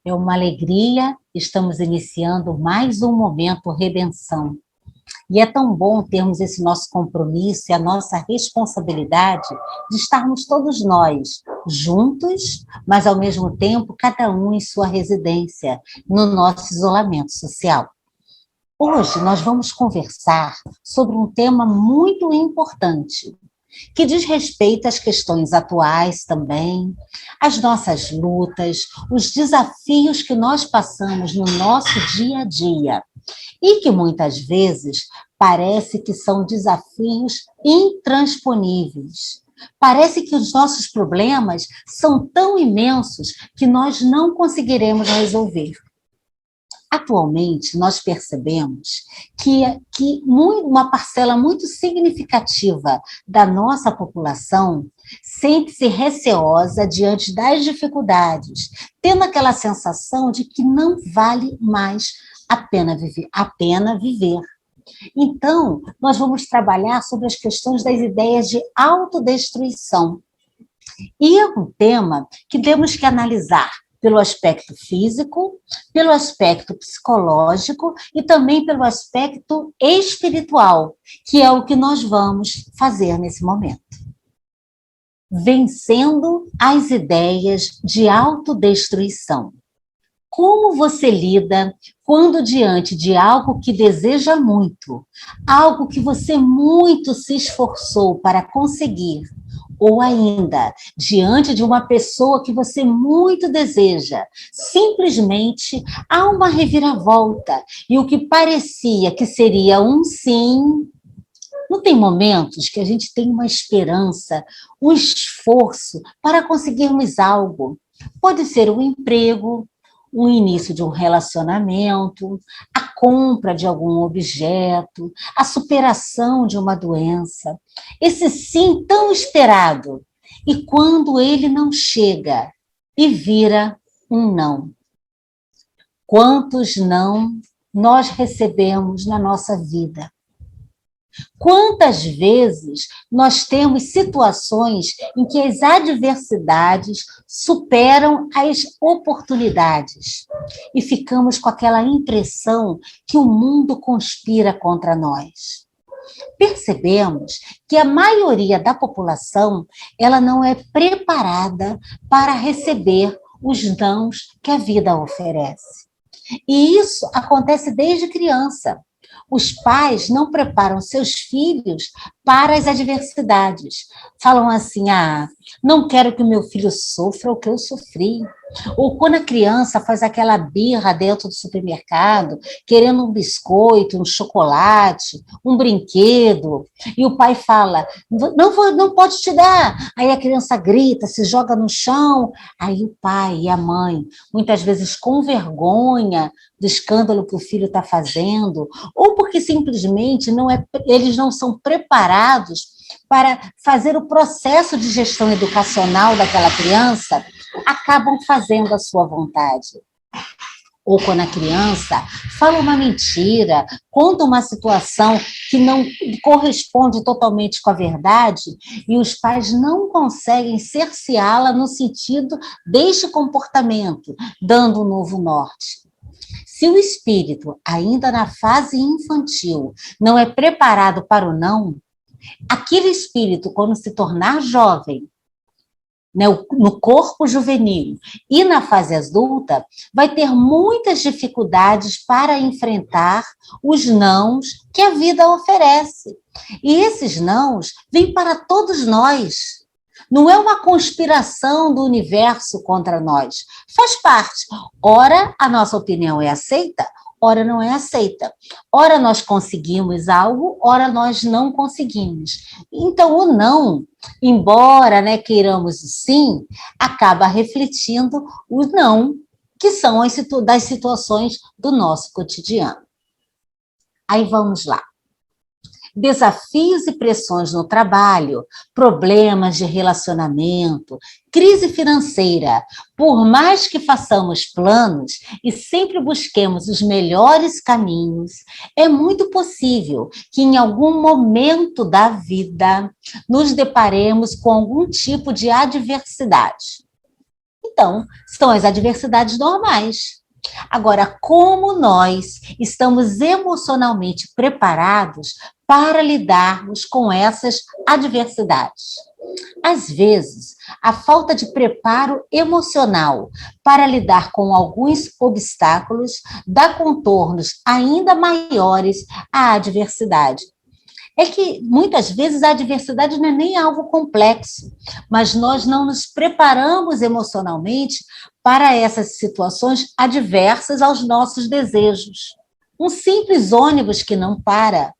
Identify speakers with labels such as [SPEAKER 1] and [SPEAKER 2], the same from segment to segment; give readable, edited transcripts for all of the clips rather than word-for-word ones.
[SPEAKER 1] É uma alegria, estamos iniciando mais um momento Redenção. E é tão bom termos esse nosso compromisso e a nossa responsabilidade de estarmos todos nós juntos, mas ao mesmo tempo cada um em sua residência, no nosso isolamento social. Hoje nós vamos conversar sobre um tema muito importante, que diz respeito às questões atuais também, às nossas lutas, os desafios que nós passamos no nosso dia a dia e que muitas vezes parece que são desafios intransponíveis. Parece que os nossos problemas são tão imensos que nós não conseguiremos resolver. Atualmente, nós percebemos que uma parcela muito significativa da nossa população sente-se receosa diante das dificuldades, tendo aquela sensação de que não vale mais a pena viver. Então, nós vamos trabalhar sobre as questões das ideias de autodestruição. E é um tema que temos que analisar pelo aspecto físico, pelo aspecto psicológico e também pelo aspecto espiritual, que é o que nós vamos fazer nesse momento. Vencendo as ideias de autodestruição. Como você lida quando diante de algo que deseja muito, algo que você muito se esforçou para conseguir, ou ainda, diante de uma pessoa que você muito deseja, simplesmente há uma reviravolta, e o que parecia que seria um sim, não tem momentos que a gente tem uma esperança, um esforço para conseguirmos algo. Pode ser um emprego, o início de um relacionamento, a compra de algum objeto, a superação de uma doença. Esse sim tão esperado. E quando ele não chega e vira um não. Quantos não nós recebemos na nossa vida? Quantas vezes nós temos situações em que as adversidades superam as oportunidades e ficamos com aquela impressão que o mundo conspira contra nós? Percebemos que a maioria da população ela não é preparada para receber os nãos que a vida oferece. E isso acontece desde criança. Os pais não preparam seus filhos para as adversidades. Falam assim, não quero que o meu filho sofra o que eu sofri. Ou quando a criança faz aquela birra dentro do supermercado, querendo um biscoito, um chocolate, um brinquedo, e o pai fala, não pode te dar. Aí a criança grita, se joga no chão, aí o pai e a mãe, muitas vezes com vergonha do escândalo que o filho está fazendo, ou porque simplesmente eles não são preparados para fazer o processo de gestão educacional daquela criança, acabam fazendo a sua vontade. Ou quando a criança fala uma mentira, conta uma situação que não corresponde totalmente com a verdade, e os pais não conseguem cerceá-la no sentido deste comportamento, dando um novo norte. Se o espírito, ainda na fase infantil, não é preparado para o não, aquele espírito, quando se tornar jovem, né, no corpo juvenil e na fase adulta, vai ter muitas dificuldades para enfrentar os nãos que a vida oferece. E esses nãos vêm para todos nós. Não é uma conspiração do universo contra nós. Faz parte. Ora, a nossa opinião é aceita, ora não é aceita. Ora nós conseguimos algo, ora nós não conseguimos. Então o não, embora queiramos o sim, acaba refletindo o não, que são das situações do nosso cotidiano. Aí vamos lá. Desafios e pressões no trabalho, problemas de relacionamento, crise financeira. Por mais que façamos planos e sempre busquemos os melhores caminhos, é muito possível que em algum momento da vida nos deparemos com algum tipo de adversidade. Então, são as adversidades normais. Agora, como nós estamos emocionalmente preparados para lidarmos com essas adversidades? Às vezes, a falta de preparo emocional para lidar com alguns obstáculos dá contornos ainda maiores à adversidade. É que muitas vezes a adversidade não é nem algo complexo, mas nós não nos preparamos emocionalmente para essas situações adversas aos nossos desejos. Um simples ônibus que não para,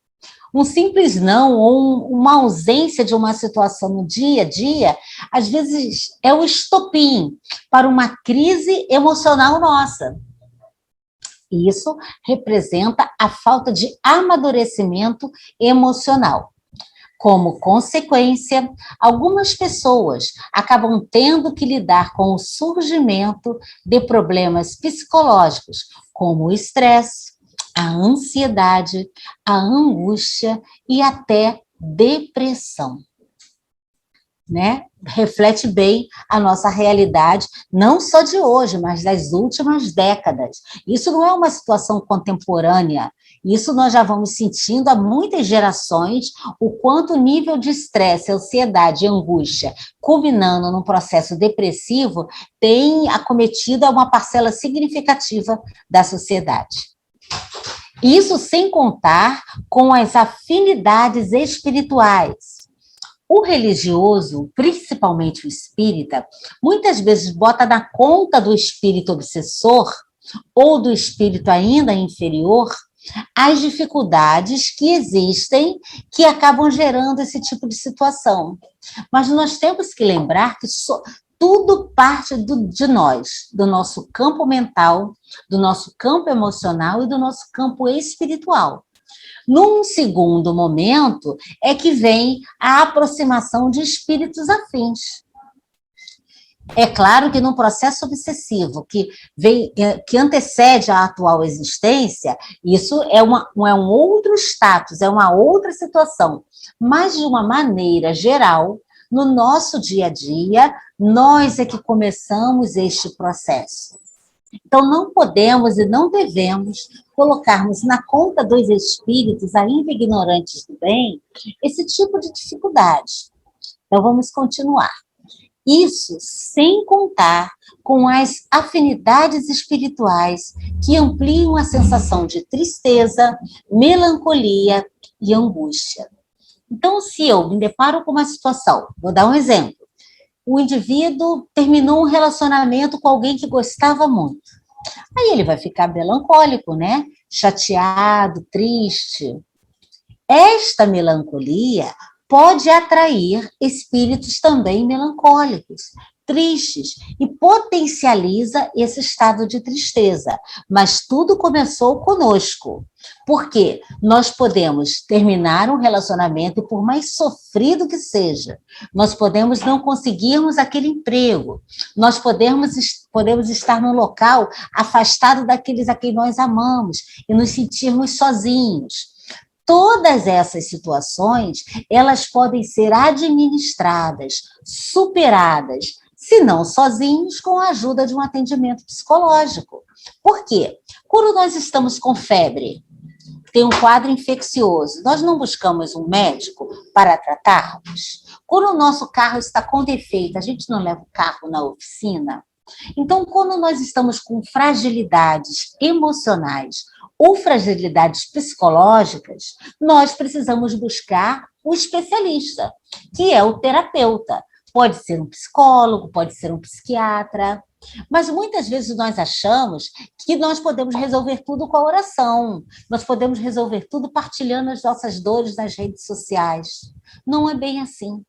[SPEAKER 1] um simples não, ou uma ausência de uma situação no dia a dia, às vezes é o estopim para uma crise emocional nossa. Isso representa a falta de amadurecimento emocional. Como consequência, algumas pessoas acabam tendo que lidar com o surgimento de problemas psicológicos, como o estresse, a ansiedade, a angústia e até depressão. Né? Reflete bem a nossa realidade, não só de hoje, mas das últimas décadas. Isso não é uma situação contemporânea, isso nós já vamos sentindo há muitas gerações, o quanto o nível de estresse, ansiedade e angústia, culminando num processo depressivo, tem acometido uma parcela significativa da sociedade. Isso sem contar com as afinidades espirituais. O religioso, principalmente o espírita, muitas vezes bota na conta do espírito obsessor ou do espírito ainda inferior as dificuldades que existem que acabam gerando esse tipo de situação. Mas nós temos que lembrar que tudo parte de nós, do nosso campo mental, do nosso campo emocional e do nosso campo espiritual. Num segundo momento, é que vem a aproximação de espíritos afins. É claro que num processo obsessivo que antecede a atual existência, isso é um outro status, é uma outra situação. Mas, de uma maneira geral, no nosso dia a dia, nós é que começamos este processo. Então, não podemos e não devemos colocarmos na conta dos espíritos, ainda ignorantes do bem, esse tipo de dificuldade. Então, vamos continuar. Isso sem contar com as afinidades espirituais que ampliam a sensação de tristeza, melancolia e angústia. Então, se eu me deparo com uma situação, vou dar um exemplo. O indivíduo terminou um relacionamento com alguém que gostava muito. Aí ele vai ficar melancólico, né? Chateado, triste. Esta melancolia pode atrair espíritos também melancólicos, tristes, e potencializa esse estado de tristeza. Mas tudo começou conosco. Porque nós podemos terminar um relacionamento, e por mais sofrido que seja, nós podemos não conseguirmos aquele emprego, nós podemos estar num local afastado daqueles a quem nós amamos e nos sentirmos sozinhos. Todas essas situações, elas podem ser administradas, superadas, se não sozinhos, com a ajuda de um atendimento psicológico. Por quê? Quando nós estamos com febre, tem um quadro infeccioso, nós não buscamos um médico para tratarmos? Quando o nosso carro está com defeito, a gente não leva o carro na oficina? Então, quando nós estamos com fragilidades emocionais ou fragilidades psicológicas, nós precisamos buscar o especialista, que é o terapeuta. Pode ser um psicólogo, pode ser um psiquiatra, mas muitas vezes nós achamos que nós podemos resolver tudo com a oração, nós podemos resolver tudo partilhando as nossas dores nas redes sociais. Não é bem assim.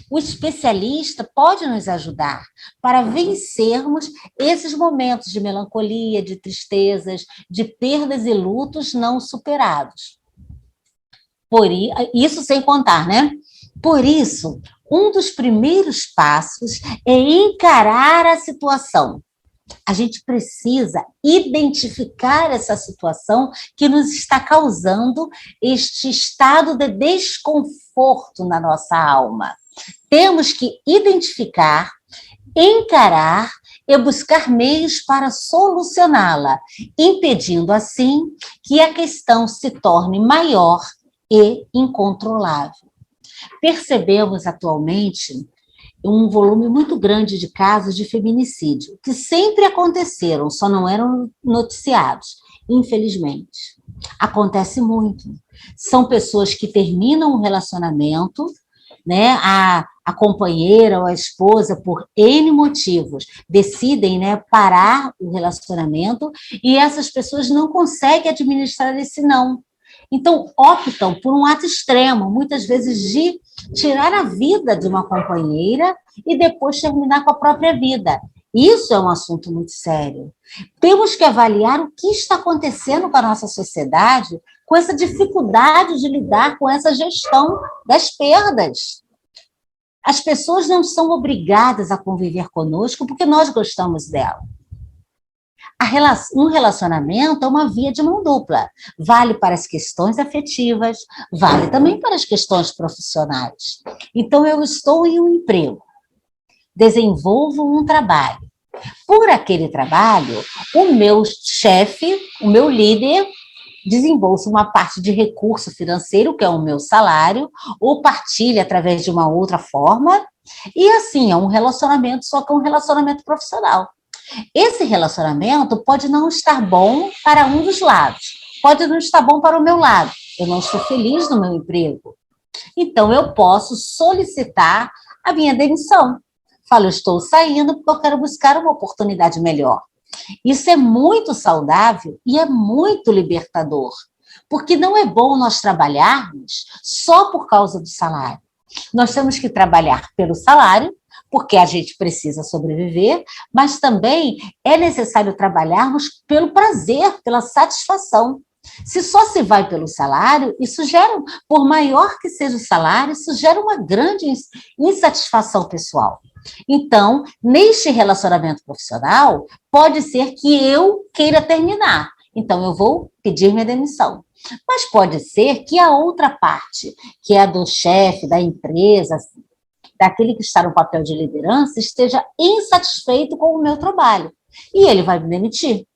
[SPEAKER 1] O especialista pode nos ajudar para vencermos esses momentos de melancolia, de tristezas, de perdas e lutos não superados. Isso sem contar, né? Por isso, um dos primeiros passos é encarar a situação. A gente precisa identificar essa situação que nos está causando este estado de desconforto na nossa alma. Temos que identificar, encarar e buscar meios para solucioná-la, impedindo assim que a questão se torne maior e incontrolável. Percebemos atualmente um volume muito grande de casos de feminicídio, que sempre aconteceram, só não eram noticiados, infelizmente. Acontece muito. São pessoas que terminam um relacionamento, né, a companheira ou a esposa, por N motivos, decidem, né, parar o relacionamento e essas pessoas não conseguem administrar esse não. Então, optam por um ato extremo, muitas vezes de tirar a vida de uma companheira e depois terminar com a própria vida. Isso é um assunto muito sério. Temos que avaliar o que está acontecendo com a nossa sociedade, com essa dificuldade de lidar com essa gestão das perdas. As pessoas não são obrigadas a conviver conosco porque nós gostamos dela. Um relacionamento é uma via de mão dupla. Vale para as questões afetivas, vale também para as questões profissionais. Então, eu estou em um emprego, desenvolvo um trabalho. Por aquele trabalho, o meu chefe, o meu líder, desembolsa uma parte de recurso financeiro, que é o meu salário, ou partilha através de uma outra forma, e assim, é um relacionamento, só que é um relacionamento profissional. Esse relacionamento pode não estar bom para um dos lados, pode não estar bom para o meu lado. Eu não estou feliz no meu emprego. Então, eu posso solicitar a minha demissão. Falo, eu estou saindo porque eu quero buscar uma oportunidade melhor. Isso é muito saudável e é muito libertador, porque não é bom nós trabalharmos só por causa do salário. Nós temos que trabalhar pelo salário, porque a gente precisa sobreviver, mas também é necessário trabalharmos pelo prazer, pela satisfação. Se só se vai pelo salário, isso gera, por maior que seja o salário, isso gera uma grande insatisfação pessoal. Então, neste relacionamento profissional, pode ser que eu queira terminar. Então, eu vou pedir minha demissão. Mas pode ser que a outra parte, que é a do chefe, da empresa, daquele que está no papel de liderança, esteja insatisfeito com o meu trabalho. E ele vai me demitir.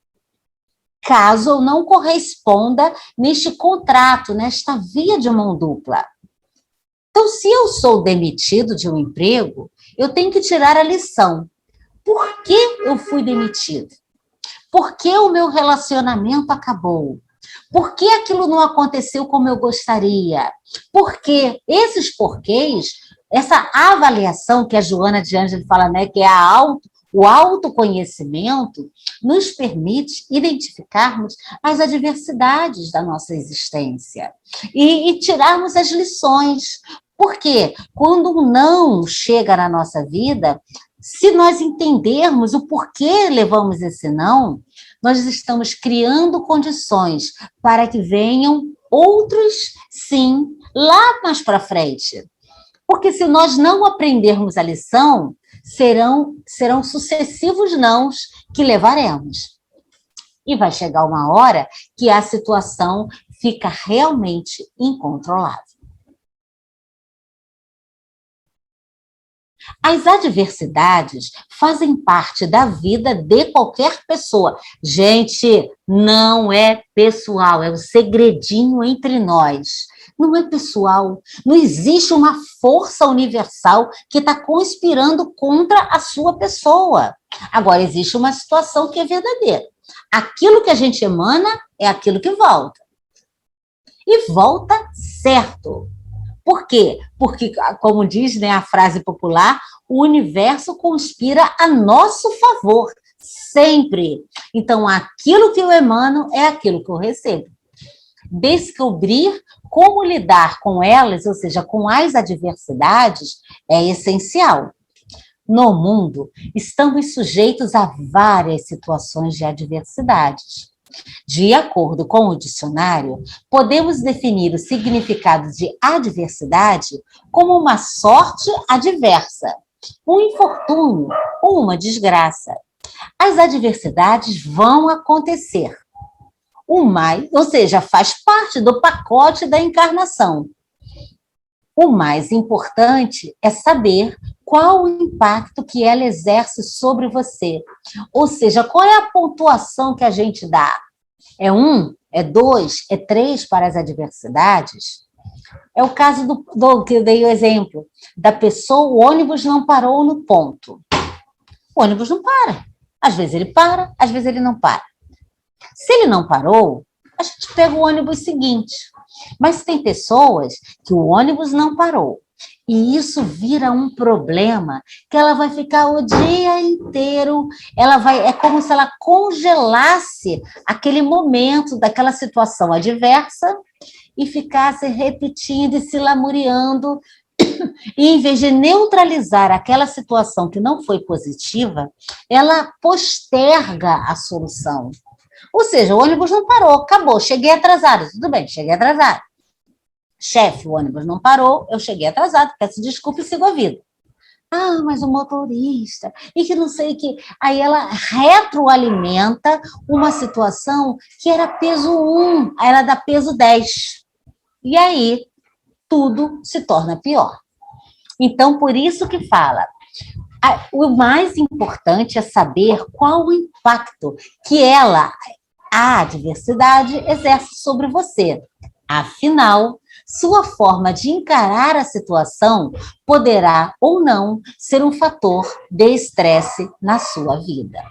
[SPEAKER 1] Caso eu não corresponda neste contrato, nesta via de mão dupla. Então, se eu sou demitido de um emprego, eu tenho que tirar a lição. Por que eu fui demitido? Por que o meu relacionamento acabou? Por que aquilo não aconteceu como eu gostaria? Porque esses porquês, essa avaliação que a Joana de Ângelo fala, né, que é o autoconhecimento, nos permite identificarmos as adversidades da nossa existência e tirarmos as lições. Porque quando um não chega na nossa vida, se nós entendermos o porquê levamos esse não, nós estamos criando condições para que venham outros sim, lá mais para frente. Porque se nós não aprendermos a lição, serão sucessivos nãos que levaremos. E vai chegar uma hora que a situação fica realmente incontrolável. As adversidades fazem parte da vida de qualquer pessoa. Gente, não é pessoal, é um segredinho entre nós. Não é pessoal, não existe uma força universal que está conspirando contra a sua pessoa. Agora, existe uma situação que é verdadeira. Aquilo que a gente emana é aquilo que volta. E volta certo. Por quê? Porque, como diz, né, a frase popular, o universo conspira a nosso favor, sempre. Então, aquilo que eu emano é aquilo que eu recebo. Descobrir como lidar com elas, ou seja, com as adversidades, é essencial. No mundo, estamos sujeitos a várias situações de adversidades. De acordo com o dicionário, podemos definir o significado de adversidade como uma sorte adversa, um infortúnio ou uma desgraça. As adversidades vão acontecer. Ou seja, faz parte do pacote da encarnação. O mais importante é saber qual o impacto que ela exerce sobre você. Ou seja, qual é a pontuação que a gente dá? É 1? É 2? É 3 para as adversidades? É o caso do que eu dei o exemplo, da pessoa, o ônibus não parou no ponto. O ônibus não para. Às vezes ele para, às vezes ele não para. Se ele não parou, a gente pega o ônibus seguinte. Mas tem pessoas que o ônibus não parou. E isso vira um problema que ela vai ficar o dia inteiro, é como se ela congelasse aquele momento daquela situação adversa e ficasse repetindo e se lamuriando. E em vez de neutralizar aquela situação que não foi positiva, ela posterga a solução. Ou seja, o ônibus não parou, acabou, cheguei atrasado. Tudo bem, cheguei atrasado. Chefe, o ônibus não parou, eu cheguei atrasado, peço desculpa e sigo a vida. Ah, mas o motorista, e que não sei o que. Aí ela retroalimenta uma situação que era peso 1, aí ela dá peso 10. E aí tudo se torna pior. Então, por isso que fala, o mais importante é saber qual o impacto que a adversidade, exerce sobre você. Afinal, sua forma de encarar a situação poderá ou não ser um fator de estresse na sua vida.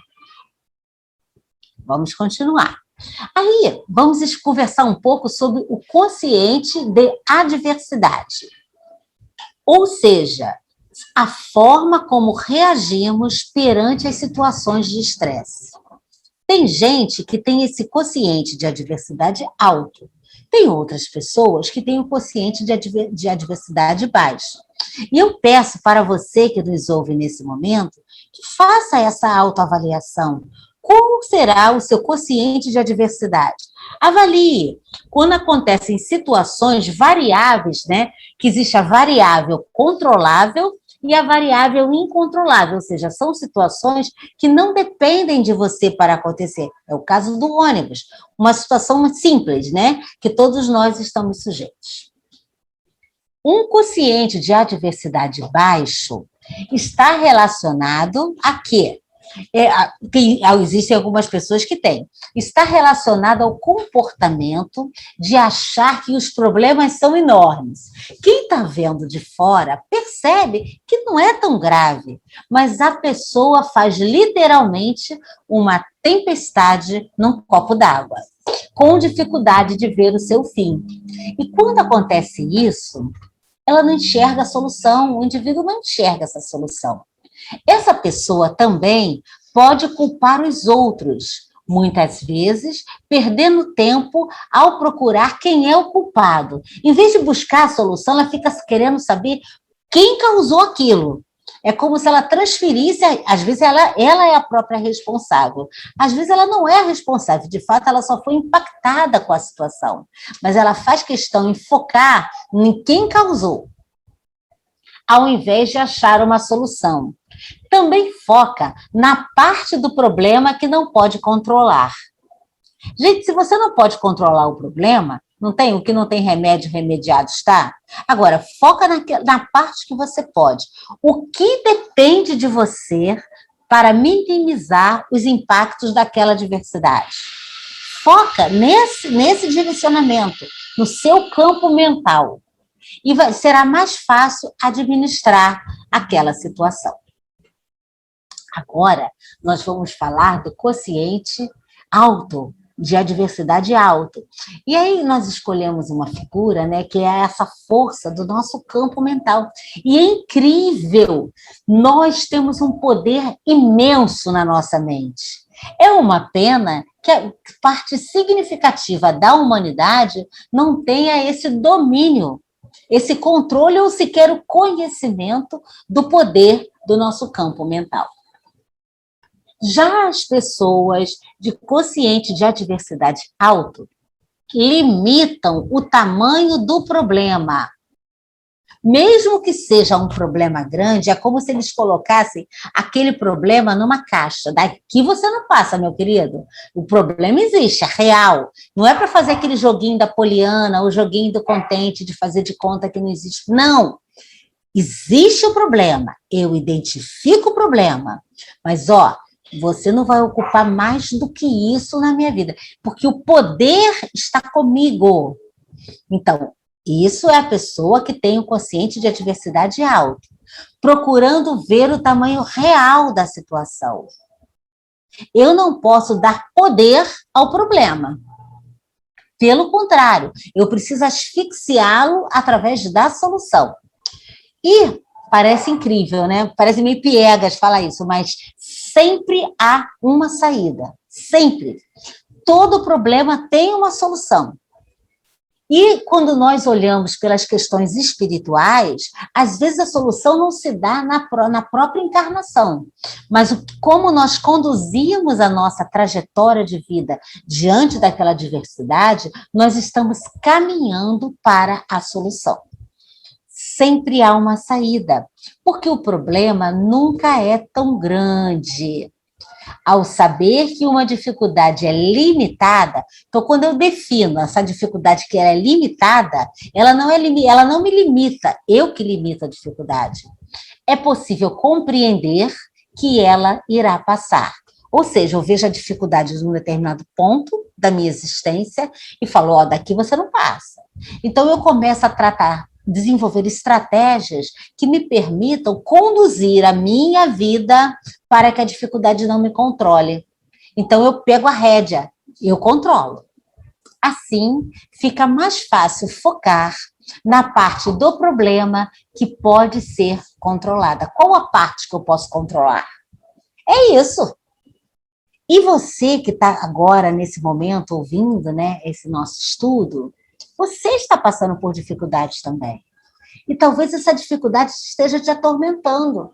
[SPEAKER 1] Vamos continuar. Aí, vamos conversar um pouco sobre o quociente de adversidade. Ou seja, a forma como reagimos perante as situações de estresse. Tem gente que tem esse quociente de adversidade alto. Tem outras pessoas que têm o quociente de adversidade baixo. E eu peço para você que nos ouve nesse momento, que faça essa autoavaliação. Como será o seu quociente de adversidade? Avalie. Quando acontecem situações variáveis, né? Que existe a variável controlável e a variável incontrolável, ou seja, são situações que não dependem de você para acontecer. É o caso do ônibus, uma situação simples, né? Que todos nós estamos sujeitos. Um quociente de adversidade baixo está relacionado a quê? Existem algumas pessoas que têm. Está relacionado ao comportamento de achar que os problemas são enormes. Quem está vendo de fora percebe que não é tão grave, mas a pessoa faz literalmente uma tempestade num copo d'água, com dificuldade de ver o seu fim. E quando acontece isso, ela não enxerga a solução, o indivíduo não enxerga essa solução. Essa pessoa também pode culpar os outros, muitas vezes perdendo tempo ao procurar quem é o culpado. Em vez de buscar a solução, ela fica querendo saber quem causou aquilo. É como se ela transferisse, às vezes ela é a própria responsável, às vezes ela não é a responsável, de fato ela só foi impactada com a situação, mas ela faz questão em focar em quem causou, ao invés de achar uma solução. Também foca na parte do problema que não pode controlar. Gente, se você não pode controlar o problema, não tem, o que não tem remédio, remediado está. Agora, foca na parte que você pode. O que depende de você para minimizar os impactos daquela adversidade? Foca nesse direcionamento, no seu campo mental. E será mais fácil administrar aquela situação. Agora, nós vamos falar do quociente alto, de adversidade alto. E aí nós escolhemos uma figura, né, que é essa força do nosso campo mental. E é incrível, nós temos um poder imenso na nossa mente. É uma pena que a parte significativa da humanidade não tenha esse domínio, esse controle ou sequer o conhecimento do poder do nosso campo mental. Já as pessoas de quociente de adversidade alto limitam o tamanho do problema. Mesmo que seja um problema grande, é como se eles colocassem aquele problema numa caixa. Daqui você não passa, meu querido. O problema existe, é real. Não é para fazer aquele joguinho da Poliana, o joguinho do contente, de fazer de conta que não existe. Não. existe o problema, eu identifico o problema, mas, você não vai ocupar mais do que isso na minha vida, porque o poder está comigo. Então, isso é a pessoa que tem o consciente de adversidade alto, procurando ver o tamanho real da situação. Eu não posso dar poder ao problema. Pelo contrário, eu preciso asfixiá-lo através da solução. E parece incrível, né? Parece meio piegas falar isso, mas sempre há uma saída. Sempre. Todo problema tem uma solução. E quando nós olhamos pelas questões espirituais, às vezes a solução não se dá na própria encarnação, mas como nós conduzimos a nossa trajetória de vida diante daquela adversidade, nós estamos caminhando para a solução. Sempre há uma saída, porque o problema nunca é tão grande. Ao saber que uma dificuldade é limitada, então quando eu defino essa dificuldade que ela é limitada, ela não me limita, eu que limito a dificuldade. É possível compreender que ela irá passar. Ou seja, eu vejo a dificuldade em um determinado ponto da minha existência e falo, daqui você não passa. Então eu começo a desenvolver estratégias que me permitam conduzir a minha vida para que a dificuldade não me controle. Então, eu pego a rédea, eu controlo. Assim, fica mais fácil focar na parte do problema que pode ser controlada. Qual a parte que eu posso controlar? É isso. E você que está agora, nesse momento, ouvindo, né, esse nosso estudo, você está passando por dificuldades também. E talvez essa dificuldade esteja te atormentando.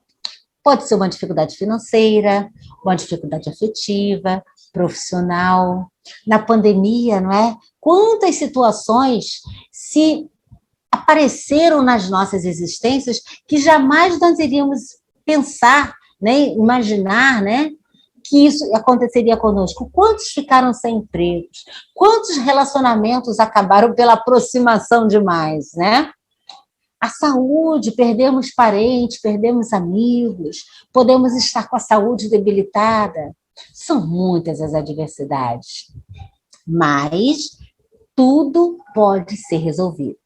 [SPEAKER 1] Pode ser uma dificuldade financeira, uma dificuldade afetiva, profissional. Na pandemia, não é? Quantas situações se apareceram nas nossas existências que jamais nós iríamos pensar, né, imaginar, né, que isso aconteceria conosco. Quantos ficaram sem empregos? Quantos relacionamentos acabaram pela aproximação demais, né? A saúde, perdemos parentes, perdemos amigos, podemos estar com a saúde debilitada. São muitas as adversidades, mas tudo pode ser resolvido.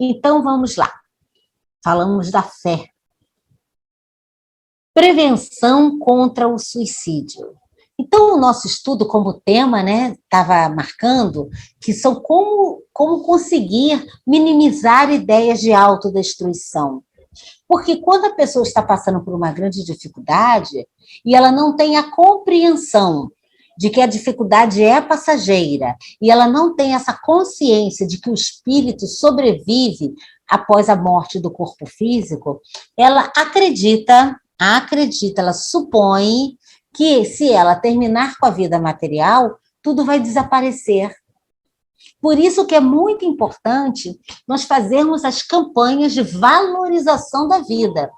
[SPEAKER 1] Então, vamos lá. Falamos da fé. Prevenção contra o suicídio. Então, o nosso estudo, como tema, né, estava marcando que são como conseguir minimizar ideias de autodestruição. Porque quando a pessoa está passando por uma grande dificuldade e ela não tem a compreensão de que a dificuldade é passageira e ela não tem essa consciência de que o espírito sobrevive após a morte do corpo físico, ela acredita, ela supõe que se ela terminar com a vida material, tudo vai desaparecer. Por isso que é muito importante nós fazermos as campanhas de valorização da vida.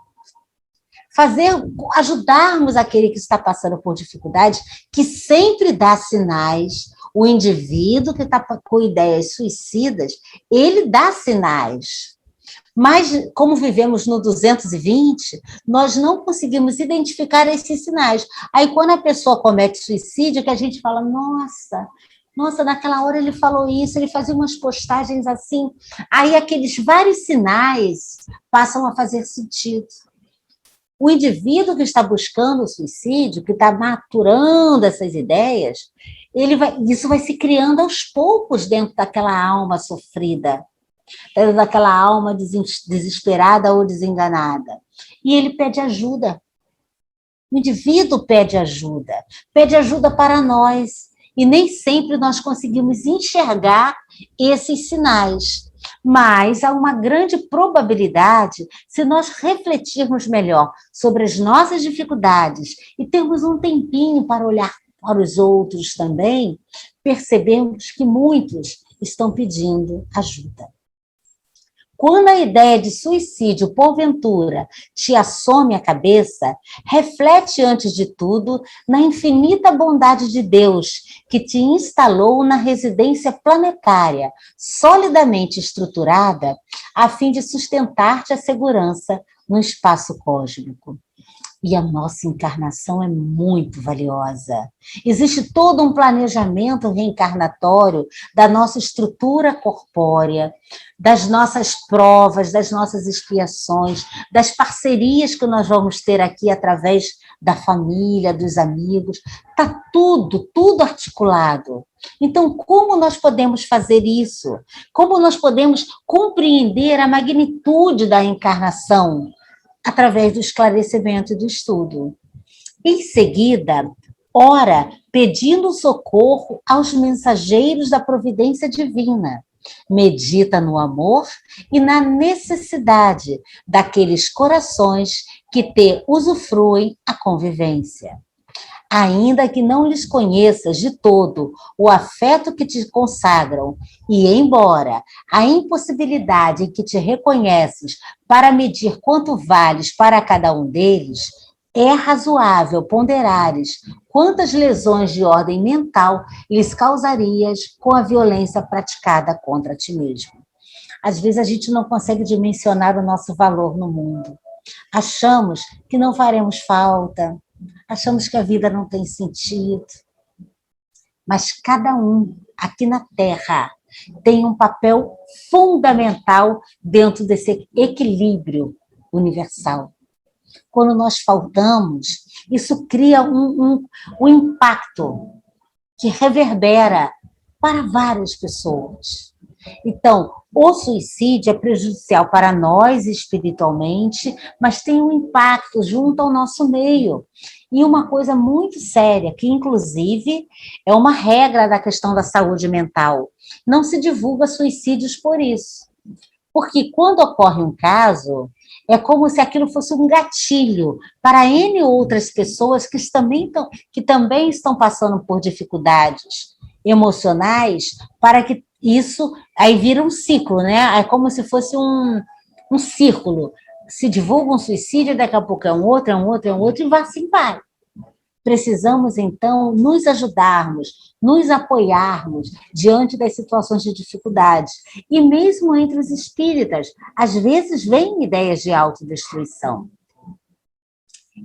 [SPEAKER 1] Ajudarmos aquele que está passando por dificuldade, que sempre dá sinais. O indivíduo que está com ideias suicidas, ele dá sinais. Mas, como vivemos no 220, nós não conseguimos identificar esses sinais. Aí, quando a pessoa comete suicídio, que a gente fala, nossa, naquela hora ele falou isso, ele fazia umas postagens assim. Aí, aqueles vários sinais passam a fazer sentido. O indivíduo que está buscando o suicídio, que está maturando essas ideias, isso vai se criando aos poucos dentro daquela alma sofrida, daquela alma desesperada ou desenganada. E ele pede ajuda. O indivíduo pede ajuda para nós. E nem sempre nós conseguimos enxergar esses sinais. Mas há uma grande probabilidade, se nós refletirmos melhor sobre as nossas dificuldades e termos um tempinho para olhar para os outros também, percebemos que muitos estão pedindo ajuda. Quando a ideia de suicídio, porventura, te assome a cabeça, reflete, antes de tudo, na infinita bondade de Deus, que te instalou na residência planetária, solidamente estruturada, a fim de sustentar-te a segurança no espaço cósmico. E a nossa encarnação é muito valiosa. Existe todo um planejamento reencarnatório da nossa estrutura corpórea, das nossas provas, das nossas expiações, das parcerias que nós vamos ter aqui através da família, dos amigos. Está tudo articulado. Então, como nós podemos fazer isso? Como nós podemos compreender a magnitude da encarnação? Através do esclarecimento e do estudo. Em seguida, ora pedindo socorro aos mensageiros da providência divina. Medita no amor e na necessidade daqueles corações que te usufruem a convivência. Ainda que não lhes conheças de todo o afeto que te consagram, e embora a impossibilidade em que te reconheces para medir quanto vales para cada um deles, é razoável ponderares quantas lesões de ordem mental lhes causarias com a violência praticada contra ti mesmo. Às vezes a gente não consegue dimensionar o nosso valor no mundo. Achamos que não faremos falta, achamos que a vida não tem sentido, mas cada um aqui na Terra tem um papel fundamental dentro desse equilíbrio universal. Quando nós faltamos, isso cria um impacto que reverbera para várias pessoas. Então, o suicídio é prejudicial para nós espiritualmente, mas tem um impacto junto ao nosso meio. E uma coisa muito séria, que inclusive é uma regra da questão da saúde mental. Não se divulga suicídios por isso. Porque quando ocorre um caso, é como se aquilo fosse um gatilho para N outras pessoas que também estão passando por dificuldades emocionais, para que isso aí vira um ciclo, né? É como se fosse um círculo. Se divulga um suicídio, daqui a pouco é um outro, e assim vai. Precisamos, então, nos ajudarmos, nos apoiarmos diante das situações de dificuldade. E mesmo entre os espíritas, às vezes vêm ideias de autodestruição.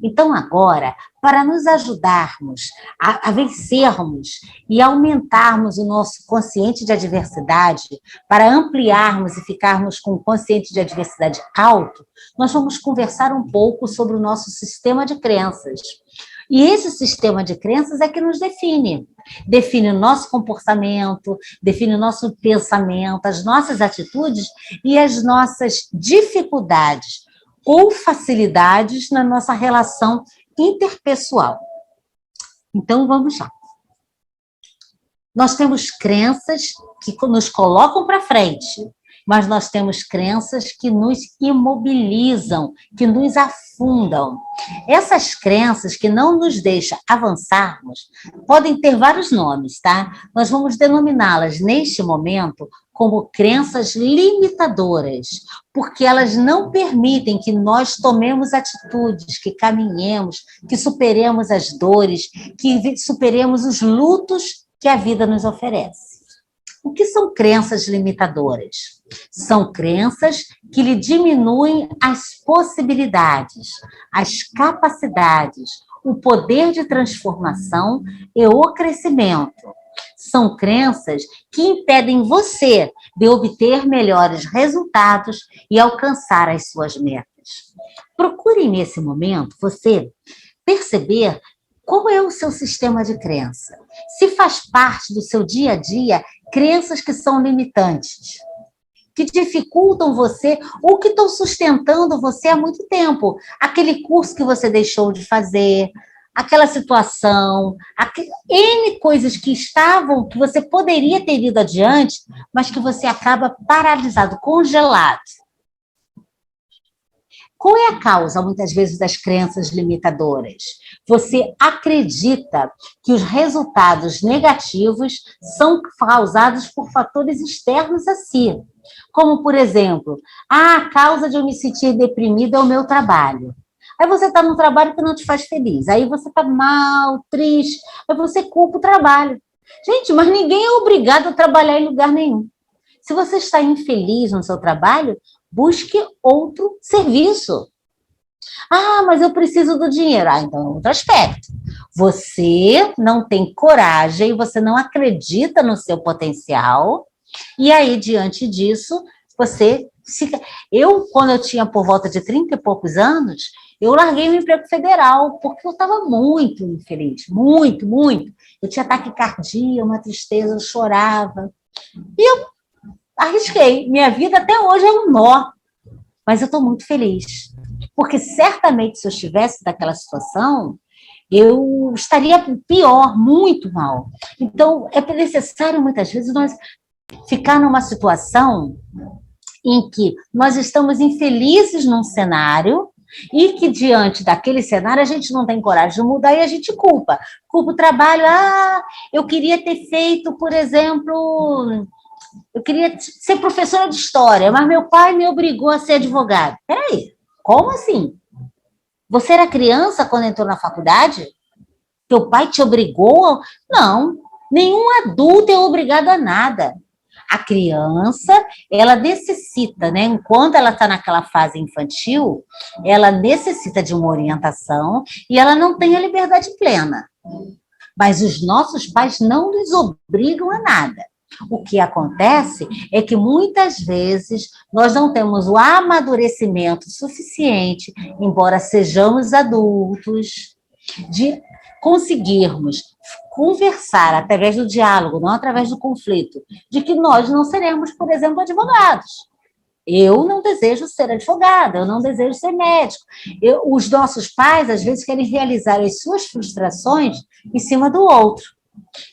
[SPEAKER 1] Então, agora, para nos ajudarmos a vencermos e aumentarmos o nosso consciente de adversidade, para ampliarmos e ficarmos com o consciente de adversidade alto, nós vamos conversar um pouco sobre o nosso sistema de crenças. E esse sistema de crenças é que nos define. Define o nosso comportamento, define o nosso pensamento, as nossas atitudes e as nossas dificuldades ou facilidades na nossa relação interpessoal. Então, vamos lá. Nós temos crenças que nos colocam para frente, mas nós temos crenças que nos imobilizam, que nos afundam. Essas crenças que não nos deixam avançarmos podem ter vários nomes, tá? Nós vamos denominá-las, neste momento, como crenças limitadoras, porque elas não permitem que nós tomemos atitudes, que caminhemos, que superemos as dores, que superemos os lutos que a vida nos oferece. O que são crenças limitadoras? São crenças que lhe diminuem as possibilidades, as capacidades, o poder de transformação e o crescimento. São crenças que impedem você de obter melhores resultados e alcançar as suas metas. Procure nesse momento você perceber qual é o seu sistema de crença. Se faz parte do seu dia a dia crenças que são limitantes, que dificultam você ou que estão sustentando você há muito tempo. Aquele curso que você deixou de fazer, aquela situação, N coisas que você poderia ter ido adiante, mas que você acaba paralisado, congelado. Qual é a causa, muitas vezes, das crenças limitadoras? Você acredita que os resultados negativos são causados por fatores externos a si. Como, por exemplo, a causa de eu me sentir deprimida é o meu trabalho. Aí você está num trabalho que não te faz feliz. Aí você está mal, triste, aí você culpa o trabalho. Gente, mas ninguém é obrigado a trabalhar em lugar nenhum. Se você está infeliz no seu trabalho, busque outro serviço. Ah, mas eu preciso do dinheiro. Ah, então é outro aspecto. Você não tem coragem, você não acredita no seu potencial, e aí, diante disso, você fica... quando eu tinha por volta de 30 e poucos anos, eu larguei o emprego federal, porque eu estava muito infeliz, muito, muito. Eu tinha taquicardia, uma tristeza, eu chorava. E eu arrisquei. Minha vida até hoje é um nó, mas eu estou muito feliz. Porque certamente, se eu estivesse naquela situação, eu estaria pior, muito mal. Então, é necessário, muitas vezes, nós ficar numa situação em que nós estamos infelizes num cenário e que, diante daquele cenário, a gente não tem coragem de mudar e a gente culpa. Culpa o trabalho. Ah, eu queria ter feito, por exemplo, eu queria ser professora de história, mas meu pai me obrigou a ser advogado. Peraí, como assim? Você era criança quando entrou na faculdade? Teu pai te obrigou? Não, nenhum adulto é obrigado a nada. A criança, ela necessita, né? Enquanto ela está naquela fase infantil, ela necessita de uma orientação e ela não tem a liberdade plena. Mas os nossos pais não nos obrigam a nada. O que acontece é que muitas vezes nós não temos o amadurecimento suficiente, embora sejamos adultos, de conseguirmos conversar através do diálogo, não através do conflito, de que nós não seremos, por exemplo, advogados. Eu não desejo ser advogada, eu não desejo ser médico. Os nossos pais, às vezes, querem realizar as suas frustrações em cima do outro.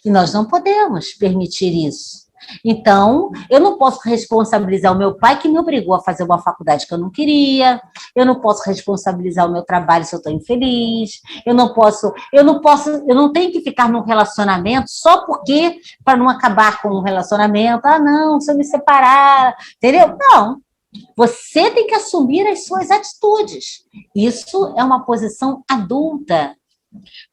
[SPEAKER 1] E nós não podemos permitir isso. Então, eu não posso responsabilizar o meu pai que me obrigou a fazer uma faculdade que eu não queria, eu não posso responsabilizar o meu trabalho se eu estou infeliz, eu não tenho que ficar num relacionamento só porque, para não acabar com um relacionamento, ah, não, se eu me separar, entendeu? Não. Você tem que assumir as suas atitudes. Isso é uma posição adulta.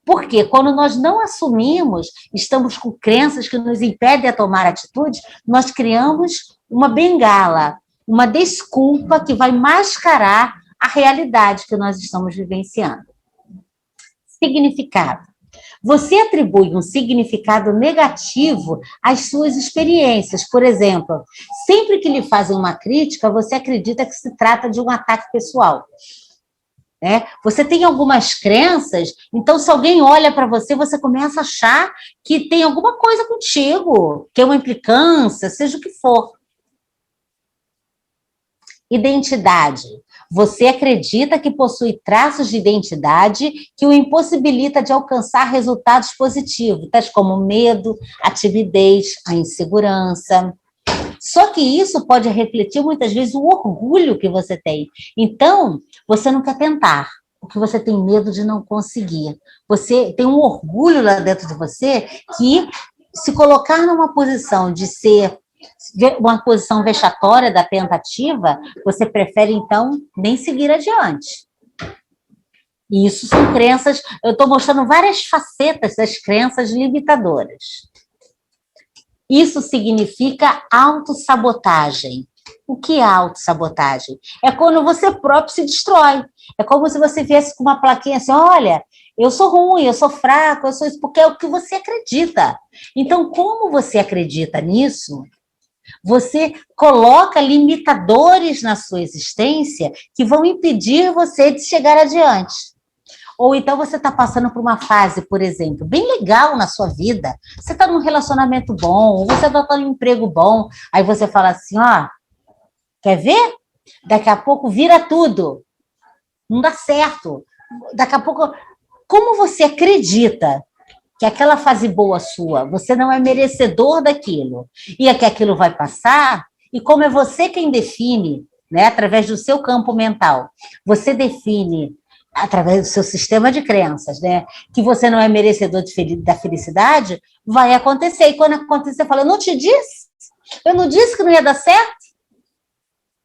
[SPEAKER 1] Porque quando nós não assumimos, estamos com crenças que nos impedem a tomar atitude, nós criamos uma bengala, uma desculpa que vai mascarar a realidade que nós estamos vivenciando. Significado. Você atribui um significado negativo às suas experiências. Por exemplo, sempre que lhe fazem uma crítica, você acredita que se trata de um ataque pessoal. Você tem algumas crenças, então se alguém olha para você, você começa a achar que tem alguma coisa contigo, que é uma implicância, seja o que for. Identidade. Você acredita que possui traços de identidade que o impossibilita de alcançar resultados positivos, tais como o medo, a timidez, a insegurança. Só que isso pode refletir muitas vezes o orgulho que você tem. Então, você não quer tentar, porque você tem medo de não conseguir. Você tem um orgulho lá dentro de você que, se colocar numa posição de ser uma posição vexatória da tentativa, você prefere, então, nem seguir adiante. E isso são crenças, eu estou mostrando várias facetas das crenças limitadoras. Isso significa autossabotagem. O que é autossabotagem? É quando você próprio se destrói. É como se você viesse com uma plaquinha assim, olha, eu sou ruim, eu sou fraco, eu sou isso, porque é o que você acredita. Então, como você acredita nisso, você coloca limitadores na sua existência que vão impedir você de chegar adiante. Ou então você está passando por uma fase, por exemplo, bem legal na sua vida, você está num relacionamento bom, ou você está num emprego bom, aí você fala assim, ó, quer ver? Daqui a pouco vira tudo, não dá certo. Daqui a pouco, como você acredita que aquela fase boa sua, você não é merecedor daquilo, e é que aquilo vai passar, e como é você quem define, né, através do seu campo mental, você define através do seu sistema de crenças, né, que você não é merecedor da felicidade, vai acontecer. E quando acontecer, você fala, eu não te disse? Eu não disse que não ia dar certo?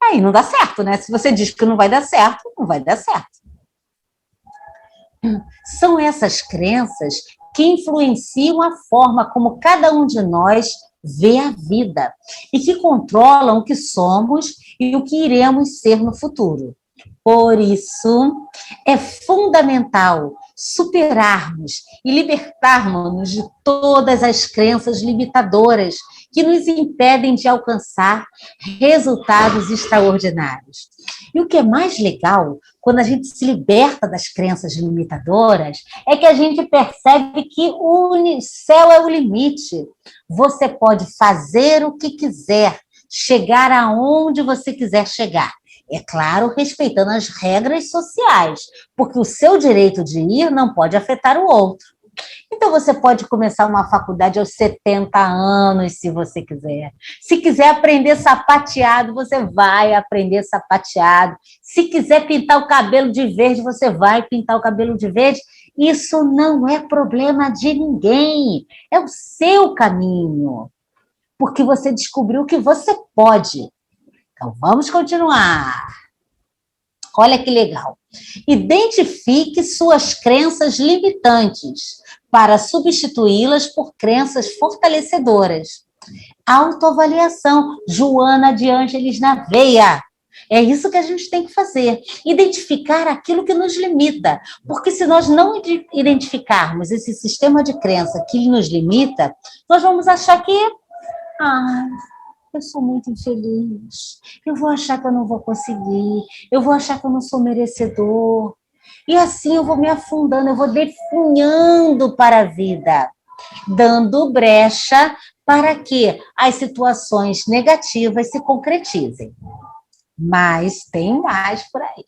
[SPEAKER 1] Aí não dá certo, né? Se você diz que não vai dar certo, não vai dar certo. São essas crenças que influenciam a forma como cada um de nós vê a vida e que controlam o que somos e o que iremos ser no futuro. Por isso, é fundamental superarmos e libertarmos-nos de todas as crenças limitadoras que nos impedem de alcançar resultados extraordinários. E o que é mais legal, quando a gente se liberta das crenças limitadoras, é que a gente percebe que o céu é o limite. Você pode fazer o que quiser, chegar aonde você quiser chegar. É claro, respeitando as regras sociais, porque o seu direito de ir não pode afetar o outro. Então, você pode começar uma faculdade aos 70 anos, se você quiser. Se quiser aprender sapateado, você vai aprender sapateado. Se quiser pintar o cabelo de verde, você vai pintar o cabelo de verde. Isso não é problema de ninguém. É o seu caminho. Porque você descobriu que você pode. Então, vamos continuar. Olha que legal. Identifique suas crenças limitantes para substituí-las por crenças fortalecedoras. Autoavaliação. Joana de Ângeles na veia. É isso que a gente tem que fazer. Identificar aquilo que nos limita. Porque se nós não identificarmos esse sistema de crença que nos limita, nós vamos achar que eu sou muito infeliz, eu vou achar que eu não vou conseguir, eu vou achar que eu não sou merecedor. E assim eu vou me afundando, eu vou definhando para a vida, dando brecha para que as situações negativas se concretizem. Mas tem mais por aí.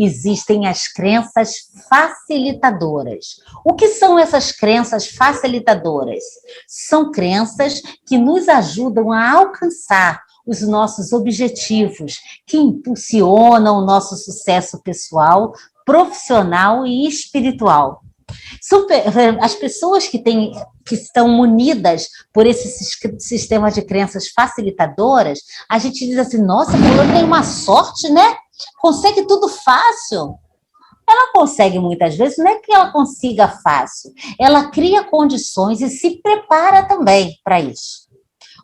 [SPEAKER 1] Existem as crenças facilitadoras. O que são essas crenças facilitadoras? São crenças que nos ajudam a alcançar os nossos objetivos, que impulsionam o nosso sucesso pessoal, profissional e espiritual. As pessoas que estão munidas por esse sistema de crenças facilitadoras, a gente diz assim, nossa, fulano tem uma sorte, né? Consegue tudo fácil. Ela consegue muitas vezes, não é que ela consiga fácil, ela cria condições e se prepara também para isso.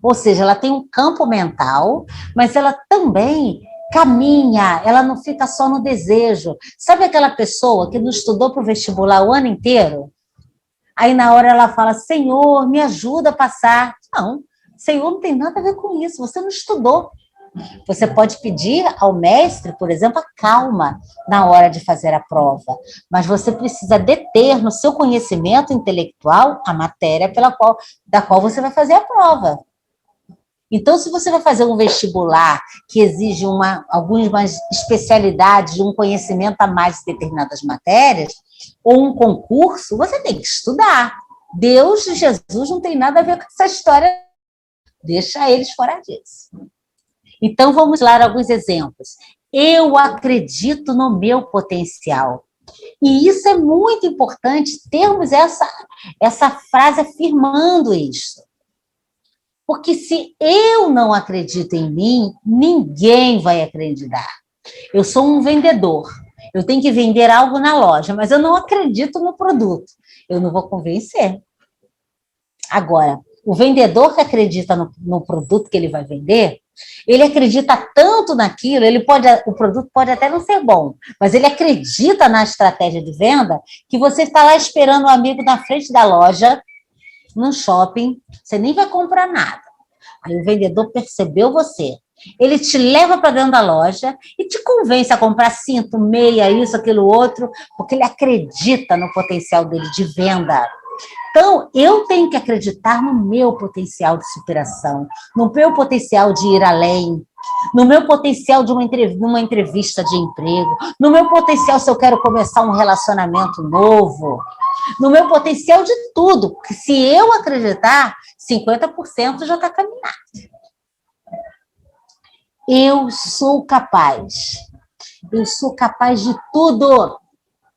[SPEAKER 1] Ou seja, ela tem um campo mental, mas ela também caminha, ela não fica só no desejo. Sabe aquela pessoa que não estudou para o vestibular o ano inteiro? Aí na hora ela fala, Senhor, me ajuda a passar. Não, Senhor não tem nada a ver com isso, você não estudou. Você pode pedir ao mestre, por exemplo, a calma na hora de fazer a prova, mas você precisa deter no seu conhecimento intelectual a matéria da qual você vai fazer a prova. Então, se você vai fazer um vestibular que exige algumas especialidades, um conhecimento a mais de determinadas matérias, ou um concurso, você tem que estudar. Deus e Jesus não tem nada a ver com essa história. Deixa eles fora disso. Então, vamos lá alguns exemplos. Eu acredito no meu potencial. E isso é muito importante, termos essa frase afirmando isso. Porque se eu não acredito em mim, ninguém vai acreditar. Eu sou um vendedor. Eu tenho que vender algo na loja, mas eu não acredito no produto. Eu não vou convencer. Agora, o vendedor que acredita no produto que ele vai vender, ele acredita tanto naquilo, o produto pode até não ser bom, mas ele acredita na estratégia de venda que você está lá esperando um amigo na frente da loja, no shopping, você nem vai comprar nada. Aí o vendedor percebeu você. Ele te leva para dentro da loja e te convence a comprar cinto, meia, isso, aquilo, outro, porque ele acredita no potencial dele de venda. Então, eu tenho que acreditar no meu potencial de superação, no meu potencial de ir além, no meu potencial de uma entrevista de emprego, no meu potencial se eu quero começar um relacionamento novo, no meu potencial de tudo, porque se eu acreditar, 50% já está caminhado. Eu sou capaz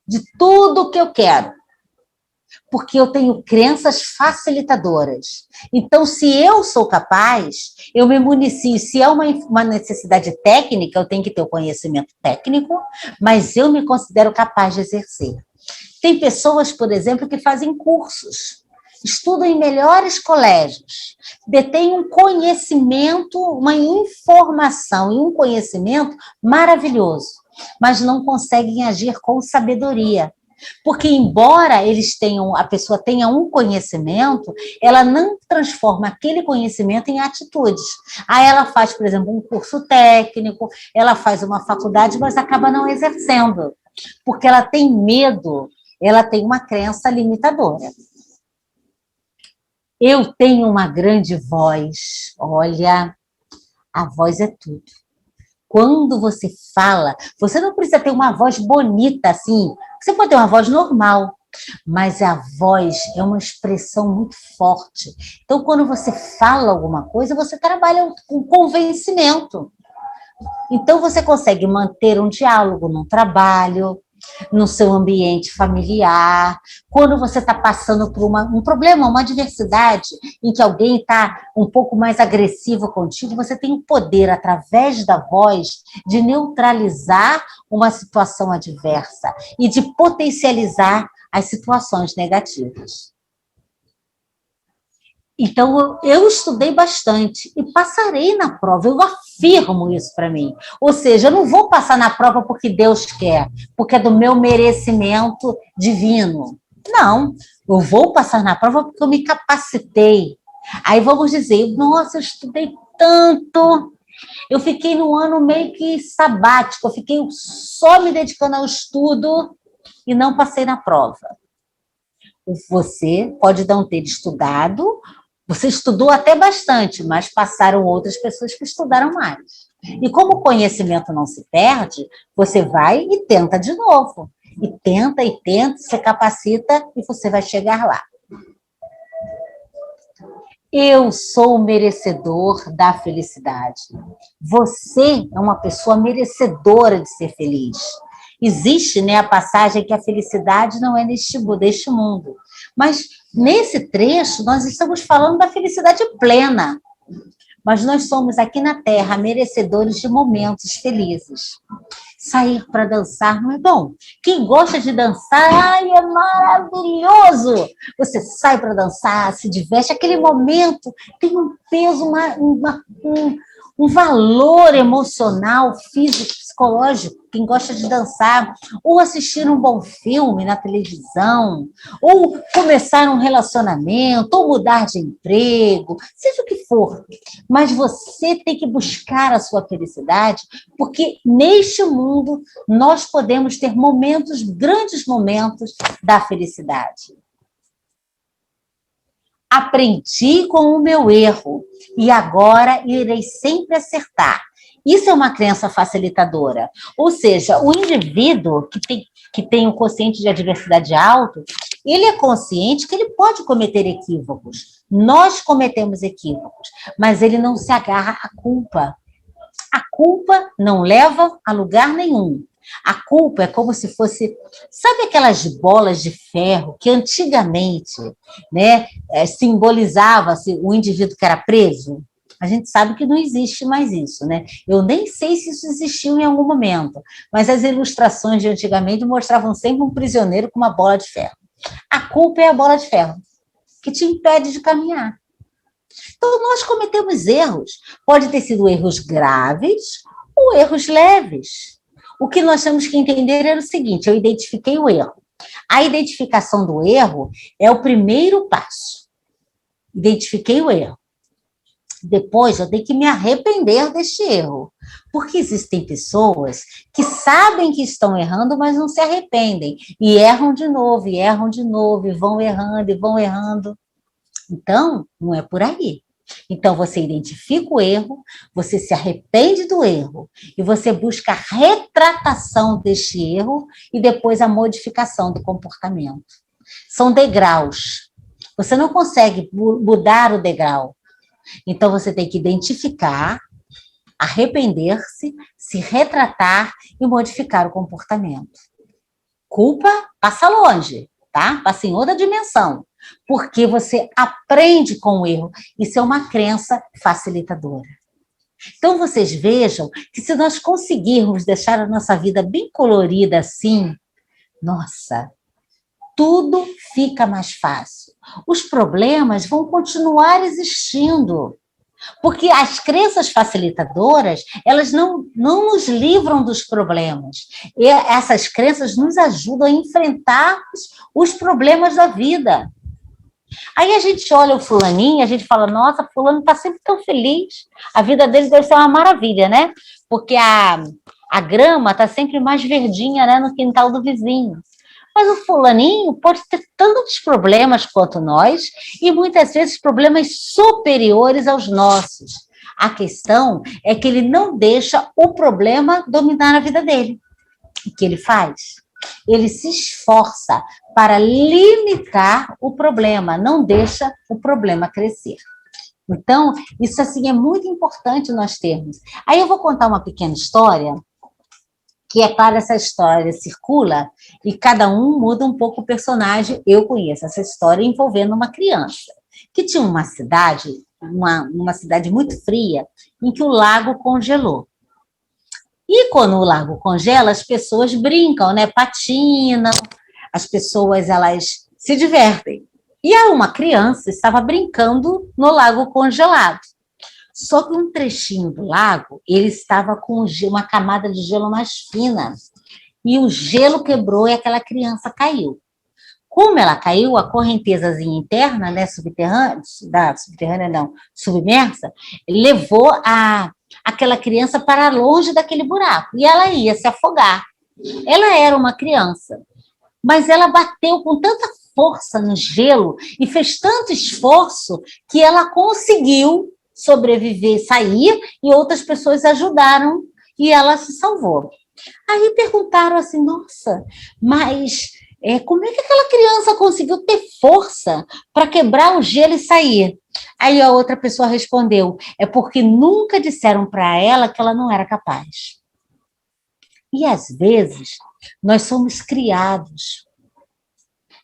[SPEAKER 1] de tudo que eu quero. porque eu tenho crenças facilitadoras. Então, se eu sou capaz, eu me municio. Se é uma necessidade técnica, eu tenho que ter o conhecimento técnico, mas eu me considero capaz de exercer. Tem pessoas, por exemplo, que fazem cursos, estudam em melhores colégios, detêm um conhecimento, uma informação e um conhecimento maravilhoso, mas não conseguem agir com sabedoria. Porque, embora a pessoa tenha um conhecimento, ela não transforma aquele conhecimento em atitudes. Aí ela faz, por exemplo, um curso técnico, ela faz uma faculdade, mas acaba não exercendo, porque ela tem medo, ela tem uma crença limitadora. Eu tenho uma grande voz, olha, a voz é tudo. Quando você fala, você não precisa ter uma voz bonita assim, você pode ter uma voz normal, mas a voz é uma expressão muito forte. Então, quando você fala alguma coisa, você trabalha com convencimento. Então, você consegue manter um diálogo no trabalho, no seu ambiente familiar, quando você está passando por um problema, uma adversidade, em que alguém está um pouco mais agressivo contigo, você tem o poder, através da voz, de neutralizar uma situação adversa e de potencializar as situações negativas. Então, eu estudei bastante e passarei na prova, eu afirmo isso para mim. Ou seja, eu não vou passar na prova porque Deus quer, porque é do meu merecimento divino. Não, eu vou passar na prova porque eu me capacitei. Aí vamos dizer, nossa, eu estudei tanto, eu fiquei num ano meio que sabático, eu fiquei só me dedicando ao estudo e não passei na prova. Você pode não ter estudado, você estudou até bastante, mas passaram outras pessoas que estudaram mais. E como o conhecimento não se perde, você vai e tenta de novo. E tenta, se capacita e você vai chegar lá. Eu sou o merecedor da felicidade. Você é uma pessoa merecedora de ser feliz. Existe, né, a passagem que a felicidade não é deste mundo. Mas nesse trecho nós estamos falando da felicidade plena. Mas nós somos aqui na Terra merecedores de momentos felizes. Sair para dançar não é bom? Quem gosta de dançar, ai, é maravilhoso! Você sai para dançar, se diverte, aquele momento tem um peso, um valor emocional, físico, psicológico. Quem gosta de dançar, ou assistir um bom filme na televisão, ou começar um relacionamento, ou mudar de emprego, seja o que for. Mas você tem que buscar a sua felicidade, porque neste mundo nós podemos ter momentos, grandes momentos da felicidade. Aprendi com o meu erro e agora irei sempre acertar. Isso é uma crença facilitadora. Ou seja, o indivíduo que tem um quociente de adversidade alto, ele é consciente que ele pode cometer equívocos. Nós cometemos equívocos, mas ele não se agarra à culpa. A culpa não leva a lugar nenhum. A culpa é como se fosse, sabe aquelas bolas de ferro que antigamente, né, simbolizava-se o indivíduo que era preso? A gente sabe que não existe mais isso, né? Eu nem sei se isso existiu em algum momento, mas as ilustrações de antigamente mostravam sempre um prisioneiro com uma bola de ferro. A culpa é a bola de ferro, que te impede de caminhar. Então, nós cometemos erros. Pode ter sido erros graves ou erros leves. O que nós temos que entender é o seguinte, eu identifiquei o erro. A identificação do erro é o primeiro passo. Identifiquei o erro. Depois, eu tenho que me arrepender deste erro. Porque existem pessoas que sabem que estão errando, mas não se arrependem. E erram de novo, e erram de novo, e vão errando, e vão errando. Então, não é por aí. Então, você identifica o erro, você se arrepende do erro e você busca a retratação deste erro e depois a modificação do comportamento. São degraus. Você não consegue mudar o degrau. Então, você tem que identificar, arrepender-se, se retratar e modificar o comportamento. Culpa, passa longe. tá? Passa em outra dimensão. Porque você aprende com o erro. Isso é uma crença facilitadora. Então, vocês vejam que se nós conseguirmos deixar a nossa vida bem colorida assim, nossa, tudo fica mais fácil. Os problemas vão continuar existindo, porque as crenças facilitadoras, elas não nos livram dos problemas. E essas crenças nos ajudam a enfrentar os problemas da vida. Aí a gente olha o fulaninho, a gente fala, nossa, fulano está sempre tão feliz. A vida dele deve ser uma maravilha, né? Porque a grama está sempre mais verdinha, né, no quintal do vizinho. Mas o fulaninho pode ter tantos problemas quanto nós e muitas vezes problemas superiores aos nossos. A questão é que ele não deixa o problema dominar a vida dele. O que ele faz? Ele se esforça para limitar o problema, não deixa o problema crescer. Então, isso assim é muito importante nós termos. Aí eu vou contar uma pequena história, que é claro, essa história circula e cada um muda um pouco o personagem. Eu conheço essa história envolvendo uma criança, que tinha uma cidade, uma cidade muito fria, em que o lago congelou. E quando o lago congela, as pessoas brincam, né? Patinam, as pessoas elas se divertem. E uma criança estava brincando no lago congelado. Só que um trechinho do lago, ele estava com uma camada de gelo mais fina. E o gelo quebrou e aquela criança caiu. Como ela caiu, a correntezazinha interna, né, submersa, levou aquela criança para longe daquele buraco. E ela ia se afogar. Ela era uma criança, mas ela bateu com tanta força no gelo e fez tanto esforço que ela conseguiu sobreviver, sair, e outras pessoas ajudaram e ela se salvou. Aí perguntaram assim, nossa, mas como é que aquela criança conseguiu ter força para quebrar o gelo e sair? Aí a outra pessoa respondeu, é porque nunca disseram para ela que ela não era capaz. E às vezes nós somos criados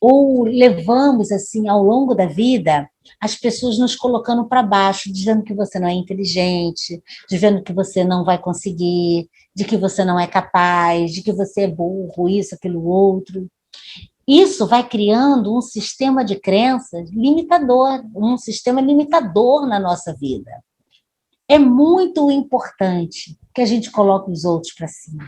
[SPEAKER 1] ou levamos assim ao longo da vida as pessoas nos colocando para baixo, dizendo que você não é inteligente, dizendo que você não vai conseguir, de que você não é capaz, de que você é burro, isso, aquilo, outro. Isso vai criando um sistema de crenças limitador, um sistema limitador na nossa vida. É muito importante que a gente coloque os outros para cima.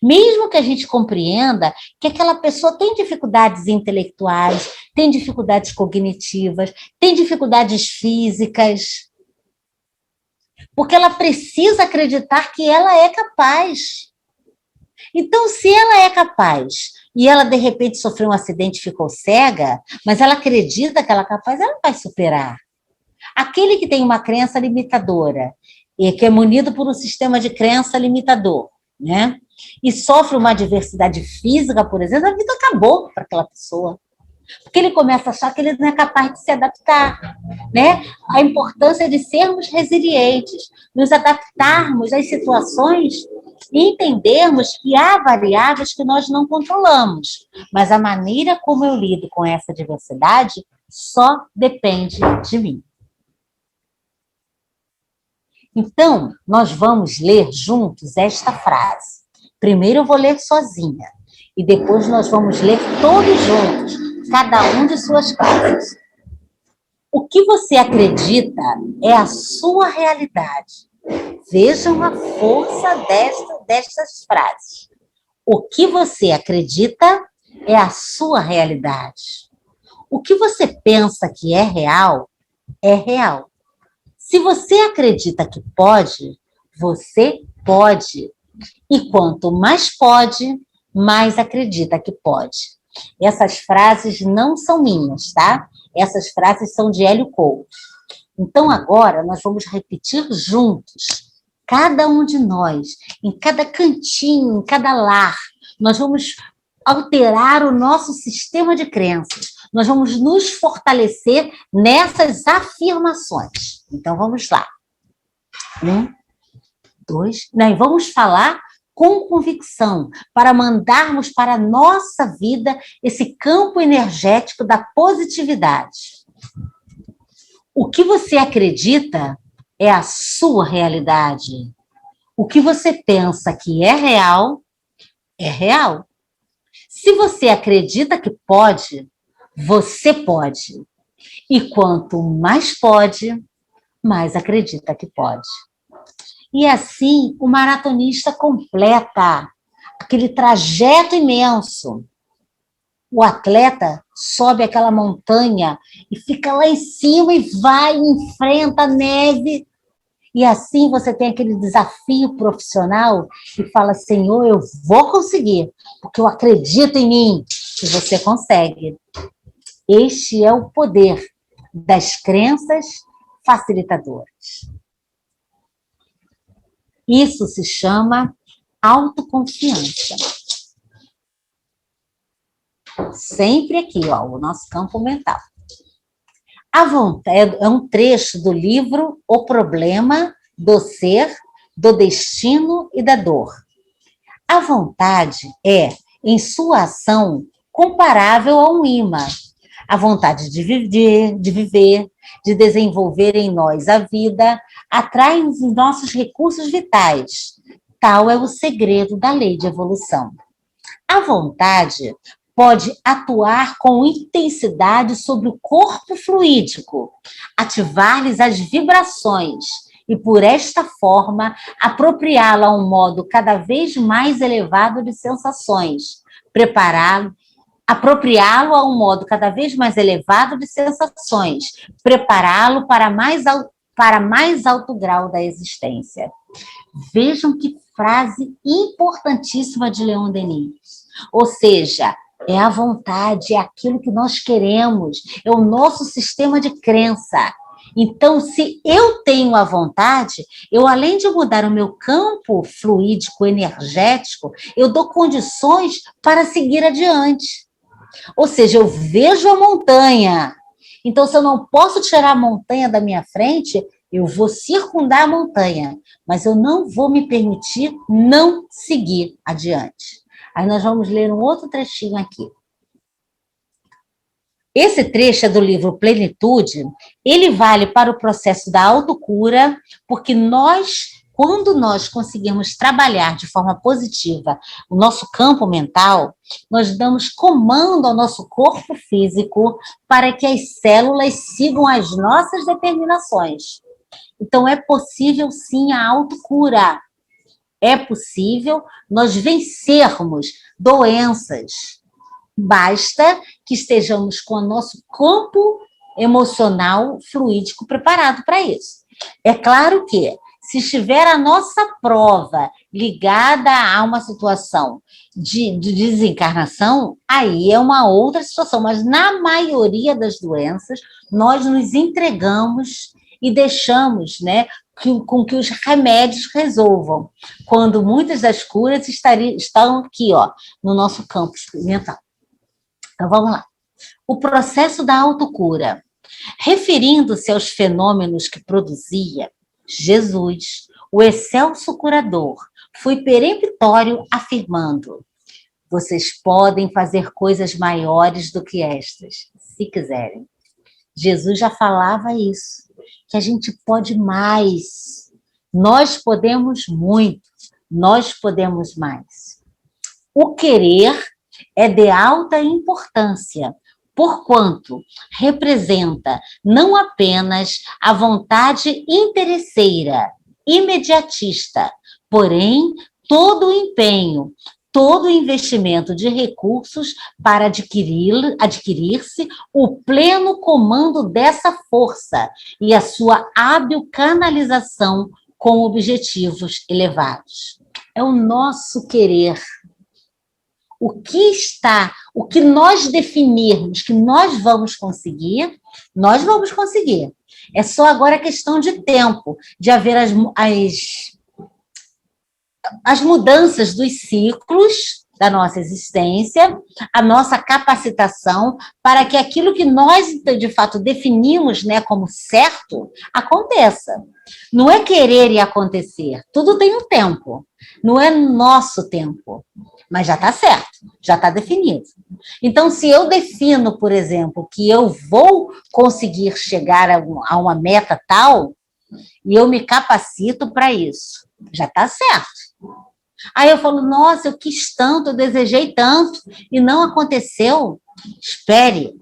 [SPEAKER 1] Mesmo que a gente compreenda que aquela pessoa tem dificuldades intelectuais, tem dificuldades cognitivas, tem dificuldades físicas, porque ela precisa acreditar que ela é capaz. Então, se ela é capaz e ela, de repente, sofreu um acidente e ficou cega, mas ela acredita que ela é capaz, ela vai superar. Aquele que tem uma crença limitadora, e que é munido por um sistema de crença limitador, né? E sofre uma adversidade física, por exemplo, a vida acabou para aquela pessoa. Porque ele começa a achar que ele não é capaz de se adaptar, né? A importância de sermos resilientes, nos adaptarmos às situações e entendermos que há variáveis que nós não controlamos, mas a maneira como eu lido com essa diversidade só depende de mim. Então, nós vamos ler juntos esta frase. Primeiro eu vou ler sozinha, e depois nós vamos ler todos juntos, cada um de suas casas. O que você acredita é a sua realidade. Vejam a força destas frases. O que você acredita é a sua realidade. O que você pensa que é real, é real. Se você acredita que pode, você pode. E quanto mais pode, mais acredita que pode. Essas frases não são minhas, tá? Essas frases são de Hélio Couto. Então, agora, nós vamos repetir juntos. Cada um de nós, em cada cantinho, em cada lar, nós vamos alterar o nosso sistema de crenças. Nós vamos nos fortalecer nessas afirmações. Então, vamos lá. 1, 2... Não, vamos falar com convicção, para mandarmos para a nossa vida esse campo energético da positividade. O que você acredita é a sua realidade. O que você pensa que é real, é real. Se você acredita que pode, você pode. E quanto mais pode, mais acredita que pode. E assim, o maratonista completa aquele trajeto imenso. O atleta sobe aquela montanha e fica lá em cima e vai, enfrenta a neve. E assim você tem aquele desafio profissional e fala, Senhor, eu vou conseguir, porque eu acredito em mim. E você consegue. Este é o poder das crenças facilitadoras. Isso se chama autoconfiança. Sempre aqui, ó, o nosso campo mental. A vontade é um trecho do livro O Problema do Ser, do Destino e da Dor. A vontade é, em sua ação, comparável a um imã. A vontade de viver, de desenvolver em nós a vida, atrai os nossos recursos vitais. Tal é o segredo da lei de evolução. A vontade pode atuar com intensidade sobre o corpo fluídico, ativar-lhes as vibrações e, por esta forma, apropriá-lo a um modo cada vez mais elevado de sensações, apropriá-lo a um modo cada vez mais elevado de sensações, prepará-lo para mais alto grau da existência. Vejam que frase importantíssima de Leon Denis. Ou seja, é a vontade, é aquilo que nós queremos, é o nosso sistema de crença. Então, se eu tenho a vontade, eu, além de mudar o meu campo fluídico, energético, eu dou condições para seguir adiante. Ou seja, eu vejo a montanha. Então, se eu não posso tirar a montanha da minha frente, eu vou circundar a montanha, mas eu não vou me permitir não seguir adiante. Aí nós vamos ler um outro trechinho aqui. Esse trecho é do livro Plenitude, ele vale para o processo da autocura, porque quando nós conseguirmos trabalhar de forma positiva o nosso campo mental, nós damos comando ao nosso corpo físico para que as células sigam as nossas determinações. Então, é possível, sim, a autocura. É possível nós vencermos doenças. Basta que estejamos com o nosso campo emocional fluídico preparado para isso. É claro que, se estiver a nossa prova ligada a uma situação de desencarnação, aí é uma outra situação. Mas, na maioria das doenças, nós nos entregamos e deixamos, né, com que os remédios resolvam, quando muitas das curas estão aqui, ó, no nosso campo experimental. Então, vamos lá. O processo da autocura. Referindo-se aos fenômenos que produzia, Jesus, o excelso curador, foi peremptório afirmando: vocês podem fazer coisas maiores do que estas, se quiserem. Jesus já falava isso, que a gente pode mais. Nós podemos muito, nós podemos mais. O querer é de alta importância, porquanto representa não apenas a vontade interesseira, imediatista, porém todo o empenho, todo o investimento de recursos para adquirir-se o pleno comando dessa força e a sua hábil canalização com objetivos elevados. É o nosso querer. O que nós definirmos que nós vamos conseguir. É só agora questão de tempo, de haver as mudanças dos ciclos, da nossa existência, a nossa capacitação para que aquilo que nós, de fato, definimos, né, como certo, aconteça. Não é querer e acontecer, tudo tem um tempo, não é nosso tempo, mas já está certo, já está definido. Então, se eu defino, por exemplo, que eu vou conseguir chegar a uma meta tal, e eu me capacito para isso, já está certo. Aí eu falo, nossa, eu quis tanto, eu desejei tanto, e não aconteceu. Espere,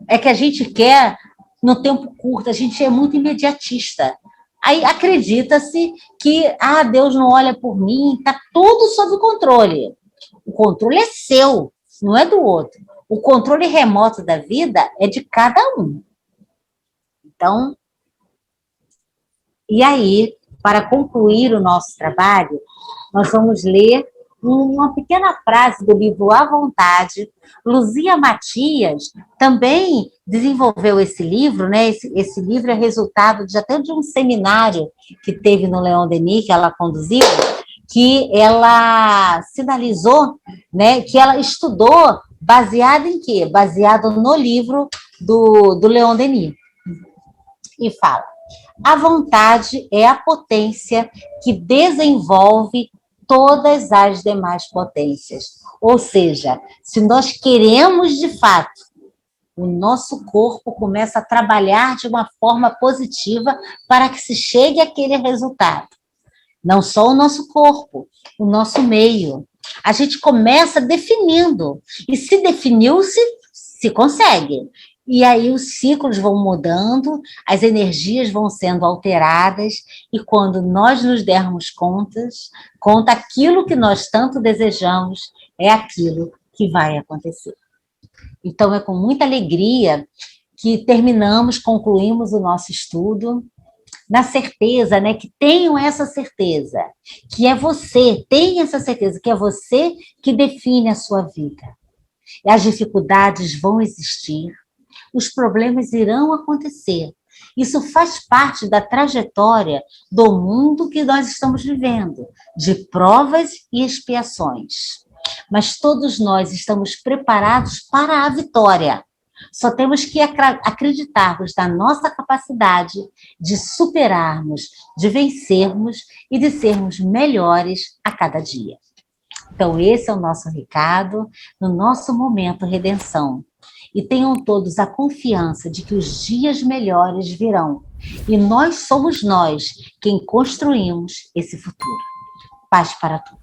[SPEAKER 1] é que a gente quer no tempo curto, a gente é muito imediatista. Aí acredita-se que, Deus não olha por mim, está tudo sob controle. O controle é seu, não é do outro. O controle remoto da vida é de cada um. Então, e aí, para concluir o nosso trabalho, nós vamos ler uma pequena frase do livro À Vontade. Luzia Matias também desenvolveu esse livro, né? Esse livro é resultado até de um seminário que teve no Leon Denis, que ela conduziu, que ela sinalizou, né, que ela estudou baseado em quê? Baseado no livro do Leon Denis. E fala: a vontade é a potência que desenvolve todas as demais potências. Ou seja, se nós queremos de fato, o nosso corpo começa a trabalhar de uma forma positiva para que se chegue àquele resultado. Não só o nosso corpo, o nosso meio. A gente começa definindo, e se definiu-se, se consegue. E aí os ciclos vão mudando, as energias vão sendo alteradas, e quando nós nos dermos conta aquilo que nós tanto desejamos é aquilo que vai acontecer. Então é com muita alegria que concluímos o nosso estudo, na certeza, né, que tenham essa certeza, que é você, tenha essa certeza, que é você que define a sua vida. E as dificuldades vão existir, os problemas irão acontecer. Isso faz parte da trajetória do mundo que nós estamos vivendo, de provas e expiações. Mas todos nós estamos preparados para a vitória. Só temos que acreditarmos na nossa capacidade de superarmos, de vencermos e de sermos melhores a cada dia. Então, esse é o nosso recado no nosso momento redenção. E tenham todos a confiança de que os dias melhores virão. E nós somos nós quem construímos esse futuro. Paz para todos.